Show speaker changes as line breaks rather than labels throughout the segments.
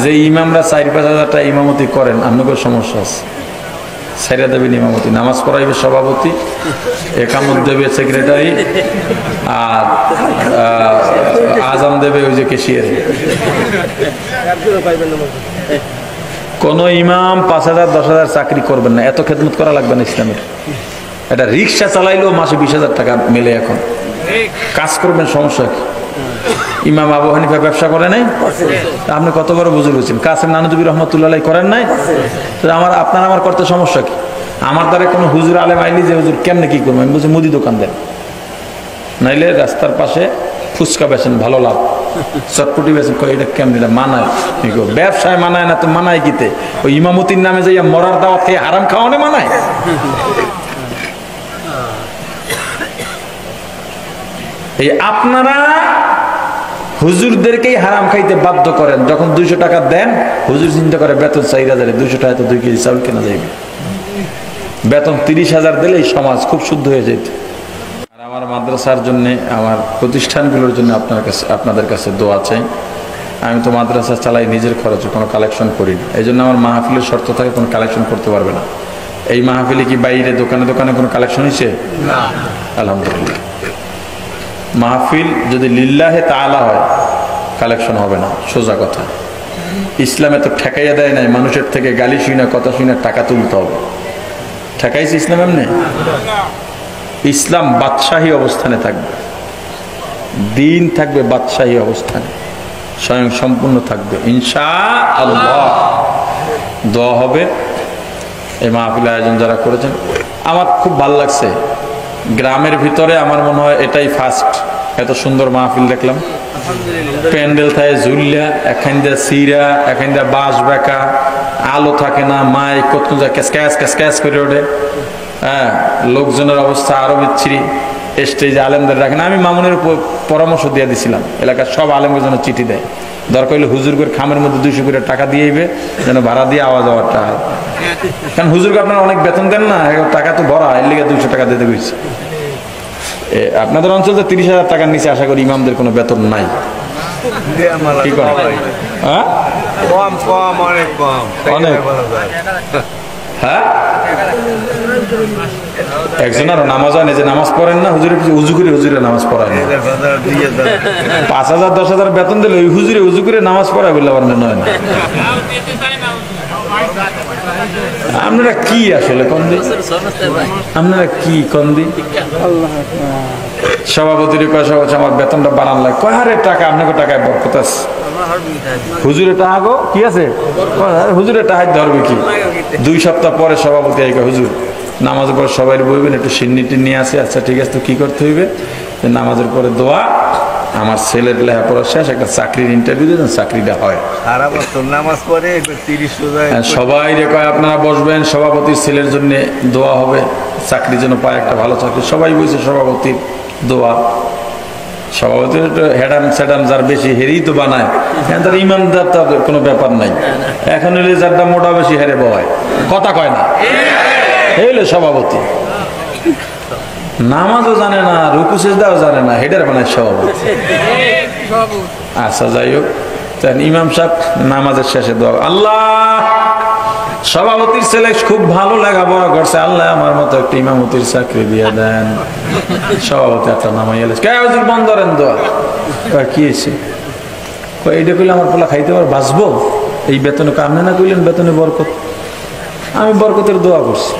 যে ইমামরা 4-5 হাজার টাকা ইমামতি করেন আপনাদের সমস্যা আছে সাইরা দেবেন ইমামতি নামাজ পড়াইবে সভাপতি একামত দেবে সেক্রেটারি আর আজান দেবে ওই যে কেশিয়ার কোন ইমাম 5,000-10,000 চাকরি করবেন না এত খেদমত করা লাগবে না ইসলামের এটা রিক্সা চালাইলেও মাসে 20,000 টাকা মেলে এখন কাজ করবেন সমস্যা কি ইমাম আবু হানিফা ব্যবসা করে নাই আপনি কত বড় বুজুর্গ হয়েছেন কাসেম নানুতুবি রহমতুল্লাহ করেন নাই আপনার আমার করতে সমস্যা কি আমার দ্বারা কোনো হুজুর আলেম আইলি যে হুজুর কেমনে কি করবো আমি বলছি মুদি দোকান দেন নাইলে রাস্তার পাশে ফুচকা বেছেন ভালো লাভ চটপটি বেছেন এটা কেমন মানায় ব্যবসায় মানায় না তো মানায় কিতে ওই ইমামতির নামে যাইয়া মরার দাওয়াত খেয়ে হারাম খাওয়ানো মানায় এই আপনারা হুজুরদেরকেই হারাম খাইতে বাধ্য করেন যখন 200 টাকা দেন হুজুর চিন্তা করে বেতন 4,000 200 টাকা তো 2 কেজি চাউল কেনা যাইবে বেতন 30,000 দিলে এই সমাজ খুব শুদ্ধ হয়ে যেত আর আমার মাদ্রাসার জন্য আমার প্রতিষ্ঠানগুলোর জন্য আপনাদের কাছে দোয়া চাই আমি তো মাদ্রাসা চালাই নিজের খরচে কোনো কালেকশন করি না এই জন্য আমার মাহফিলের শর্ত থাকে কোনো কালেকশন করতে পারবে না এই মাহফিলে কি বাইরে দোকানে দোকানে কোনো কালেকশন হয়েছে না আলহামদুলিল্লাহ মাহফিল যদি লিল্লাহে তাআলা হয় কালেকশন হবে না সোজা কথা ইসলামে তো ঠেকাইয়া দেয় নাই মানুষের থেকে গালি শুনে কথা শুনে টাকা তুলতে হবে ঠেকাইছে ইসলাম এমনি ইসলাম বাদশাহী অবস্থানে থাকবে দিন থাকবে বাদশাহী অবস্থানে স্বয়ং সম্পূর্ণ থাকবে ইনশাআল্লাহ দোয়া হবে এই মাহফিলের আয়োজন যারা করেছেন আমার খুব ভালো লাগছে গ্রামের ভিতরে আমার মনে হয় এটাই ফার্স্ট এত সুন্দর মাহফিল দেখলাম প্যান্ডেল থাকে ঝুল্লা এখান দিয়ে সিরা এখান দিয়ে বাঁশ বেঁকা আলো থাকে না মাইক কত ক্যাস করে ওঠে হ্যাঁ লোকজনের অবস্থা আরো বিচ্ছিরি স্টেজে আলেমদের রাখেন আমি মামুনের পরামর্শ দিয়ে দিছিলাম এলাকার সব আলেমদের জন্য চিঠি দেয় দরকার হলে হুজুর করে খামের মধ্যে 200 করে টাকা দিয়েইবে যেন ভাড়া দিয়ে আওয়াজ আওয়াজটা হয় কারণ হুজুরকে আপনারা অনেক বেতন দেন না টাকা তো ভরা এর লিগে 200 টাকা দিতে গেছি আপনাদের অঞ্চলে 30,000 টাকার নিচে আশা করি ইমামদের কোনো বেতন নাই কি করে হ্যাঁ কম অনেক কম অনেক হ্যাঁ একজন আরো নামাজ হয় না যে নামাজ পড়েন না হুজুরে উজু করে হুজুরে নামাজ পড়ায় না 5,000-10,000 বেতন দিলে ওই হুজুরে উজু করে নামাজ পড়ায় বললে আমার মনে হয় না আপনারা কি আসলে কন্দি আপনারা কি কন্দি সভাপতির পয়সা হচ্ছে আমার বেতনটা বাড়ান লাগে কয় হারে টাকা আপনাকে টাকায় বরকত আছে হুজুরে টাকা গো কি আছে হুজুরে টাকা ধরবে কি 2 সপ্তাহ পরে সভাপতি আইকা হুজুর নামাজের পরে সবাই বলবেন একটু সিন্নিটি নিয়ে আসে আচ্ছা ঠিক আছে তো কি করতে হইবে নামাজের পরে দোয়া আমার ছেলের লেখাপড়া শেষ একটা চাকরির ইন্টারভিউ দিয়েছেন চাকরিটা হয় সারা বছর নামাজ পড়ে 30 সবাই রেখে আপনারা বসবেন সভাপতির ছেলের জন্য দোয়া হবে চাকরির জন্য পায় একটা ভালো চাকরি সবাই বলছে সভাপতির দোয়া সভাপতির হেডান সেডান যার বেশি হেরেই তো বানায় তার ইমানদার তার কোনো ব্যাপার নাই এখন হলে যারটা মোটা বেশি হেরে বয় কথা কয় না হইলে সভাপতি নামাজও জানে না রুকু সিজদাও জানে না হেডার বানায় সভাপতি আচ্ছা যাই হোক ইমাম সাহেব নামাজের শেষে দোয়া আল্লাহ সভাপতির ছেলে খুব ভালো লেখাপড়া করছে আল্লাহ আমার মতো একটা ইমামতির চাকরি দিয়ে দেন সভাপতি একটা নামাই এলে হুজুর বন্ধ করেন দোয়া কি হয়েছে এইটা কইলে আমার পোলা খাইতে পারবো বাঁচবো এই বেতনে আপনি না কইলেন বেতনে বরকত আমি বরকতের দোয়া করছি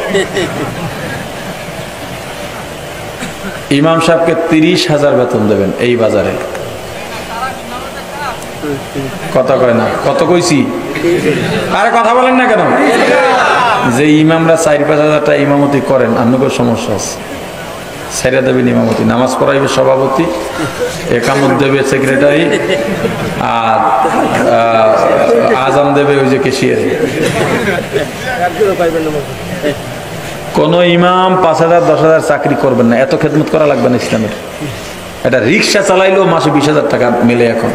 ইমাম সাহেবকে 30,000 বেতন দেবেন এই বাজারে কথা কয় না কত কইছি আরে কথা বলেন না কেন যে ইমামরা 4-5 হাজার টাকা ইমামতি করেন আপনাদের সমস্যা আছে সাইরা দেবেন ইমামতি নামাজ পড়াইবে সভাপতি একামত দেবে সেক্রেটারি আর আজান দেবে ওই যে কেশিয়ার কোন ইমাম 5,000-10,000 চাকরি করবেন না এত খেদমত করা লাগবে না ইসলামের এটা রিক্সা চালাইলেও মাসে 20,000 টাকা মেলে এখন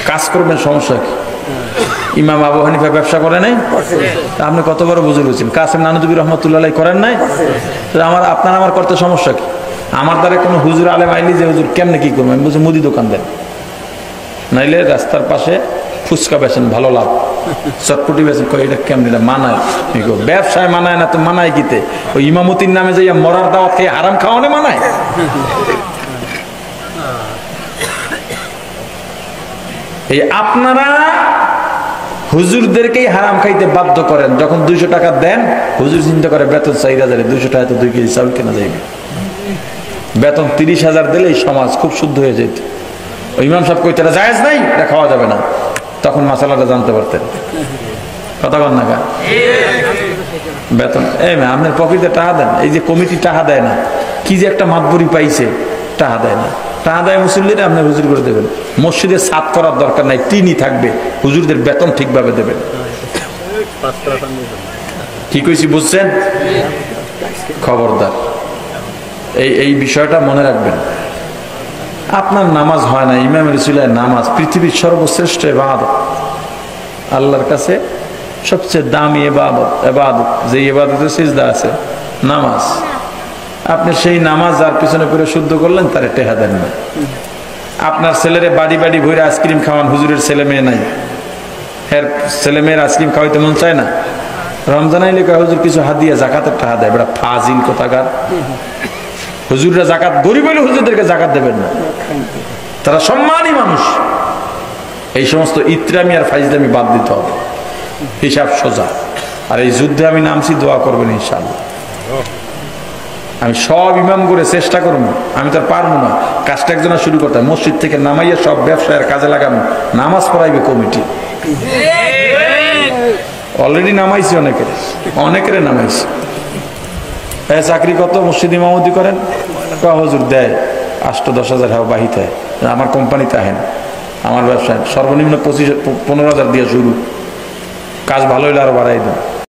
কাজ করবেন সমস্যা কি ইমাম আবু হানিফা ব্যবসা করে নাই আপনি কত বড় বুজুর্গ হয়েছেন কাসেম নানুতুবি রহমতুল্লাহ করেন নাই আপনার আমার করতে সমস্যা কি আমার দ্বারা কোনো হুজুর আলেম আইলি যে হুজুর কেমনে কি করবো আমি বলছি মুদি দোকান দেন নাইলে রাস্তার পাশে ফুচকা বেছেন ভালো লাভ, চটপটি বেছেন, এটা কেমন, এটা মানায়? ব্যবসায় মানায় না তো মানায় কিতে? ওই ইমামতির নামে যাইয়া মরার দাওয়াত খেয়ে হারাম খাওয়ানো মানায়? এই আপনারা হুজুরদেরকেই হারাম খাইতে বাধ্য করেন। যখন 200 টাকা দেন, হুজুর চিন্তা করে বেতন 4000, 200 টাকা তো 2 কেজি চাউল কেনা যাইবে। বেতন 30,000 দিলে এই সমাজ খুব শুদ্ধ হয়ে যেত। ওই ইমাম সাহেব কইতে জায়েজ নাই, এটা খাওয়া যাবে না, তখন মাসালাটা জানতে পারতেন। কথা বল না গা বেতন আপনার পকেটে টাকা দেন, এই যে কমিটি টাকা দেয় না, কি যে একটা মাতবরি পাইছে, টাকা দেয় না, টাকা দেয় মুসল্লিরা, আপনার হুজুর করে দেবেন। মসজিদে ছাদ করার দরকার নাই, টিনই থাকবে, হুজুরদের বেতন ঠিকভাবে দেবেন। কি কইছি বুঝছেন? খবরদার, এই বিষয়টা মনে রাখবেন। আপনার নামাজ হয় না, ইমামের উসিলায় নামাজ পৃথিবীর সর্বশ্রেষ্ঠ ইবাদত, আল্লাহর কাছে সবচেয়ে দামি ইবাদত, যে ইবাদতে সিজদা আছে নামাজ। আপনি সেই নামাজ যার পিছনে পড়ে শুদ্ধ করলেন, তারে টেহা দেন না। আপনার ছেলেরে বাড়ি বাড়ি ভরে আইসক্রিম খাওয়ান, হুজুরের ছেলে মেয়ে নাই, এর ছেলে মেয়ের আইসক্রিম খাওয়াইতে মন চায় না, রমজান আইলে হুজুর কিছু হাদিয়া জাকাতের টাকা দেয়, বেটা ফাজিল কোথাকার। হুজুররা জাকাত, গরিব হইলে হুজুরদেরকে জাকাত দেবেন না, তারা সম্মানী মানুষ। এই সমস্ত ইত্রামি আর ফাইজলামি বাদ দিতে হবে, হিসাব সোজা। আর এই যুদ্ধে আমি নামছি, দোয়া করবেন ইনশাআল্লাহ। আমি সব ইমাম করে চেষ্টা করবো, আমি তো আর পারবো না, কাজটা একজনের শুরু করতে হয়। মসজিদ থেকে নামাইয়া সব ব্যবসায়ের কাজে লাগানো, নামাজ পড়াইবে কমিটি। অলরেডি নামাইছি, অনেকের নামাইছি। চাকরি কত? মসজিদ ইমামতি করেন, হুজুর দেয় 8-10 হাজার বাহিতে, আমার কোম্পানিতে আহেন, আমার ব্যবসায় সর্বনিম্ন 15,000 দিয়ে শুরু, কাজ ভালো হইলে আরো বাড়াই দেন।